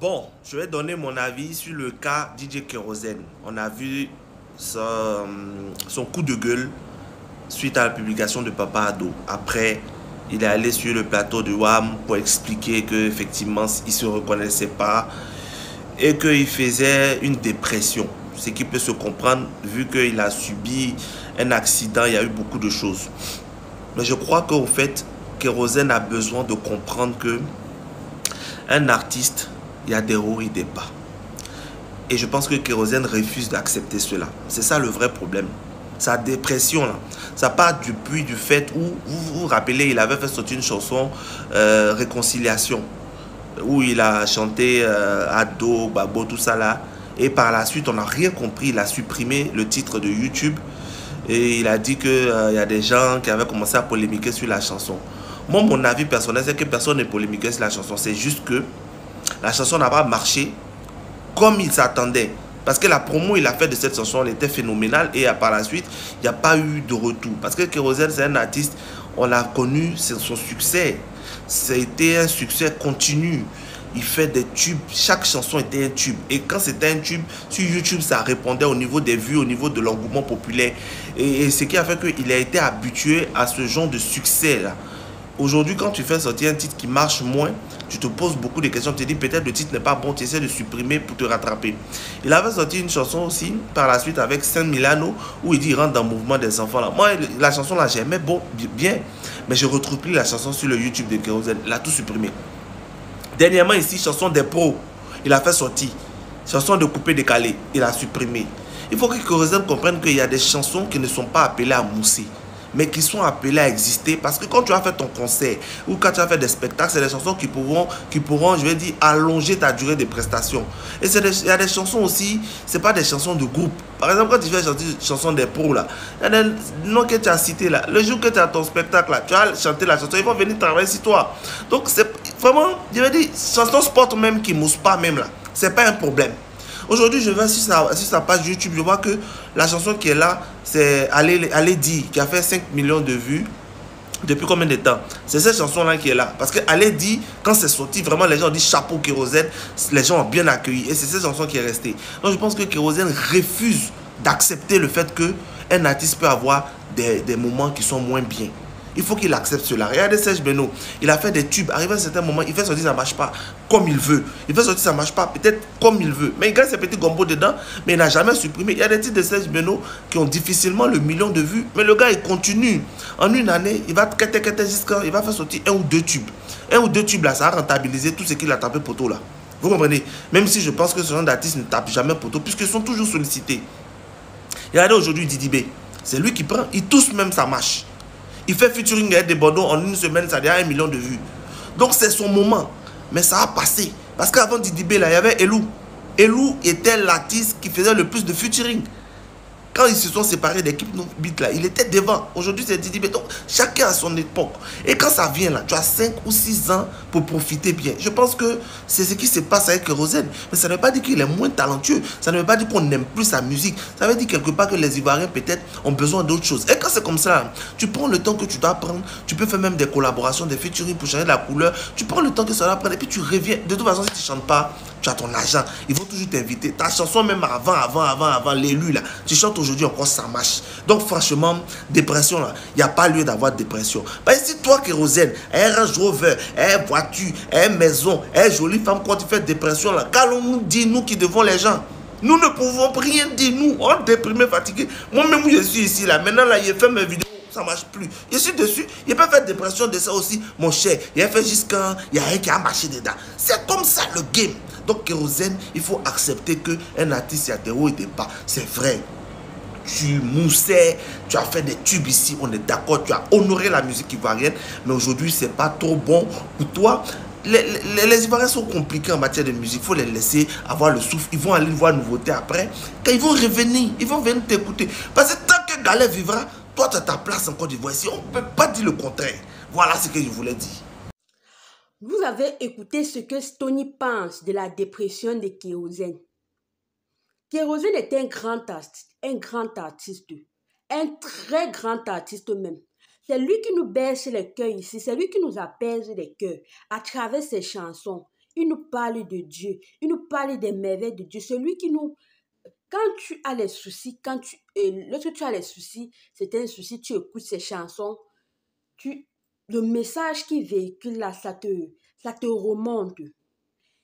Bon, je vais donner mon avis sur le cas DJ Kérosène. On a vu son coup de gueule suite à la publication de Papa Ado. Après, il est allé sur le plateau de WAM pour expliquer qu'effectivement, il ne se reconnaissait pas et qu'il faisait une dépression. Ce qui peut se comprendre vu qu'il a subi un accident, il y a eu beaucoup de choses. Mais je crois qu'au fait, Kérosène a besoin de comprendre que un artiste, il y a des hauts et des bas. Et je pense que Kérosène refuse d'accepter cela. C'est ça le vrai problème. Sa dépression, là, ça part du fait où, vous vous rappelez, il avait fait sortir une chanson Réconciliation, où il a chanté Ado, Babo, tout ça là. Et par la suite, on n'a rien compris. Il a supprimé le titre de YouTube. Et il a dit qu'il y a des gens qui avaient commencé à polémiquer sur la chanson. Moi, mon avis personnel, c'est que personne n'est polémiqué sur la chanson. C'est juste que la chanson n'a pas marché comme il s'attendait. Parce que la promo il a fait de cette chanson, elle était phénoménale. Et par la suite, il n'y a pas eu de retour. Parce que Kérosène, c'est un artiste, on l'a connu, c'est son succès. C'était un succès continu. Il fait des tubes, chaque chanson était un tube. Et quand c'était un tube, sur YouTube, ça répondait au niveau des vues, au niveau de l'engouement populaire. Et ce qui a fait qu'il a été habitué à ce genre de succès-là. Aujourd'hui, quand tu fais sortir un titre qui marche moins, tu te poses beaucoup de questions. Tu te dis peut-être le titre n'est pas bon, tu essaies de supprimer pour te rattraper. Il avait sorti une chanson aussi par la suite avec Saint Milano où il dit il rentre dans le mouvement des enfants. Là. Moi, la chanson là, j'aimais bien, mais je ne retrouve plus la chanson sur le YouTube de Kérosène. Il a tout supprimé. Dernièrement ici, chanson des pros, il a fait sortir. Chanson de coupé décalé, il a supprimé. Il faut que Kérosène comprenne qu'il y a des chansons qui ne sont pas appelées à mousser, mais qui sont appelées à exister. Parce que quand tu as fait ton concert ou quand tu as fait des spectacles, c'est des chansons qui pourront, je vais dire, allonger ta durée de prestation. Et il y a des chansons aussi, ce n'est pas des chansons de groupe. Par exemple, quand tu fais une chanson des pros, là, il y a des noms que tu as cités là. Le jour que tu as ton spectacle, là, tu as chanté la chanson, ils vont venir travailler sur toi. Donc, c'est vraiment, je vais dire, chanson sport même qui ne mousse pas même là. Ce n'est pas un problème. Aujourd'hui, je vais sur sa page YouTube, je vois que la chanson qui est là, c'est Allez dire, qui a fait 5 millions de vues. Depuis combien de temps? C'est cette chanson-là qui est là. Parce que Allez dire, quand c'est sorti, vraiment, les gens ont dit chapeau Kérosène. Les gens ont bien accueilli. Et c'est cette chanson qui est restée. Donc, je pense que Kérosène refuse d'accepter le fait qu'un artiste peut avoir des moments qui sont moins bien. Il faut qu'il accepte cela. Regardez Serge Beno. Il a fait des tubes. Arrivé à un certain moment, il fait sortir, ça ne marche pas comme il veut. Il fait sortir, ça ne marche pas peut-être comme il veut. Mais il gagne ses petits gombos dedans, mais il n'a jamais supprimé. Il y a des titres de Serge Beno qui ont difficilement le million de vues. Mais le gars, il continue. En une année, il va jusqu'à, il va faire sortir un ou deux tubes. Un ou deux tubes, là, ça a rentabilisé tout ce qu'il a tapé poteau, là. Vous comprenez? Même si je pense que ce genre d'artiste ne tape jamais poteau, puisqu'ils sont toujours sollicités. Regardez aujourd'hui Didi B. C'est lui qui prend. Il tousse même, ça marche. Il fait featuring avec des Bordeaux en une semaine, ça a 1 million de vues. Donc c'est son moment. Mais ça a passé. Parce qu'avant Didi B, là, il y avait Elou. Elou était l'artiste qui faisait le plus de featuring. Quand ils se sont séparés d'équipe Beat là, il était devant. Aujourd'hui, c'est Didi B. Donc, chacun a son époque. Et quand ça vient là, tu as 5 ou 6 ans pour profiter bien. Je pense que c'est ce qui se passe avec Kérosène. Mais ça ne veut pas dire qu'il est moins talentueux. Ça ne veut pas dire qu'on n'aime plus sa musique. Ça veut dire quelque part que les Ivoiriens peut-être ont besoin d'autre chose. Et quand c'est comme ça, tu prends le temps que tu dois prendre. Tu peux faire même des collaborations, des featuring pour changer la couleur. Tu prends le temps que ça doit prendre et puis tu reviens. De toute façon, si tu ne chantes pas, tu as ton argent. Ils vont toujours t'inviter. Ta chanson même avant l'élu là. Tu chantes aujourd'hui encore, ça marche. Donc franchement, dépression là, il n'y a pas lieu d'avoir dépression. Parce que si toi, Kérosène, un Range Rover, une voiture, une maison, une jolie femme, quand tu fais dépression là, qu'allons-nous dire, nous qui devons les gens? Nous ne pouvons rien dire, nous, on est déprimés, fatigués. Moi-même, je suis ici là. Maintenant là, il fait mes vidéos. Ça ne marche plus. Je suis dessus. Il peut faire dépression de ça aussi, mon cher. Il a fait jusqu'à. Il y a un qui a marché dedans. C'est comme ça le game. Donc, Kérosène, il faut accepter qu'un artiste, il y a des hauts et des bas. C'est vrai. Tu moussais, tu as fait des tubes ici, on est d'accord, tu as honoré la musique ivoirienne, mais aujourd'hui, ce n'est pas trop bon pour toi. Les Ivoiriens sont compliqués en matière de musique, il faut les laisser avoir le souffle. Ils vont aller voir nouveauté après. Quand ils vont revenir, ils vont venir t'écouter. Parce que tant que Galère vivra, toi, tu as ta place en Côte d'Ivoire ici. On ne peut pas dire le contraire. Voilà ce que je voulais dire. Vous avez écouté ce que Stony pense de la dépression de Kérosène. Kérosène est un grand artiste, un très grand artiste même. C'est lui qui nous berce les cœurs ici, c'est lui qui nous apaise les cœurs à travers ses chansons. Il nous parle de Dieu. Il nous parle des merveilles de Dieu. Celui qui nous... Quand tu as les soucis, lorsque tu as les soucis, c'est un souci, tu écoutes ces chansons, le message qu'il véhicule là, ça te remonte.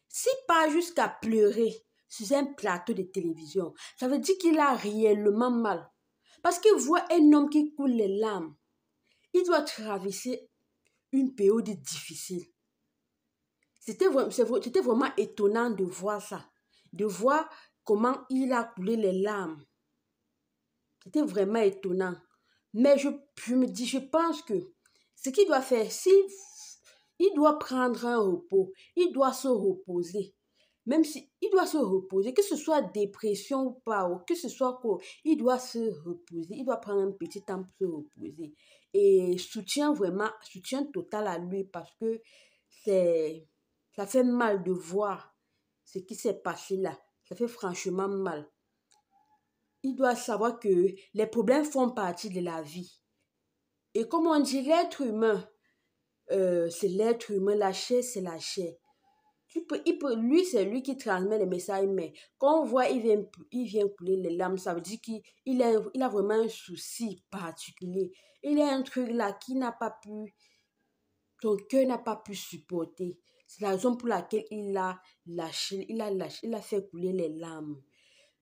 S'il part jusqu'à pleurer sur un plateau de télévision, ça veut dire qu'il a réellement mal. Parce qu'il voit un homme qui coule les larmes. Il doit traverser une période difficile. C'était vraiment étonnant de voir ça. De voir comment il a coulé les larmes. C'était vraiment étonnant. Mais je me dis, je pense que ce qu'il doit faire, il doit prendre un repos, il doit se reposer. Même si il doit se reposer, que ce soit dépression ou pas, ou que ce soit quoi, il doit se reposer, il doit prendre un petit temps pour se reposer. Et soutien total à lui parce que ça fait mal de voir ce qui s'est passé là. Ça fait franchement mal. Il doit savoir que les problèmes font partie de la vie. Et comme on dit, l'être humain, c'est l'être humain, la chair, c'est la chair. Lui, c'est lui qui transmet les messages, mais quand on voit, il vient couler les larmes, ça veut dire qu'il a vraiment un souci particulier. Il a un truc là ton cœur n'a pas pu supporter. C'est la raison pour laquelle il a fait couler les larmes.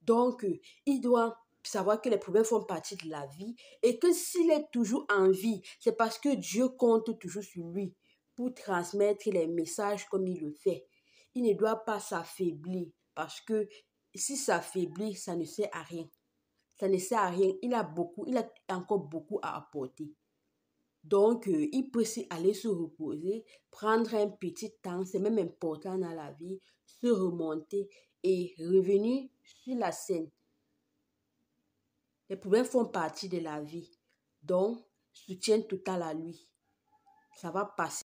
Donc, il doit savoir que les problèmes font partie de la vie et que s'il est toujours en vie, c'est parce que Dieu compte toujours sur lui pour transmettre les messages comme il le fait. Il ne doit pas s'affaiblir parce que si s'affaiblit, ça ne sert à rien. Ça ne sert à rien. Il a encore beaucoup à apporter. Donc, il peut aller se reposer, prendre un petit temps, c'est même important dans la vie, se remonter et revenir sur la scène. Les problèmes font partie de la vie. Donc, soutien total à lui. Ça va passer.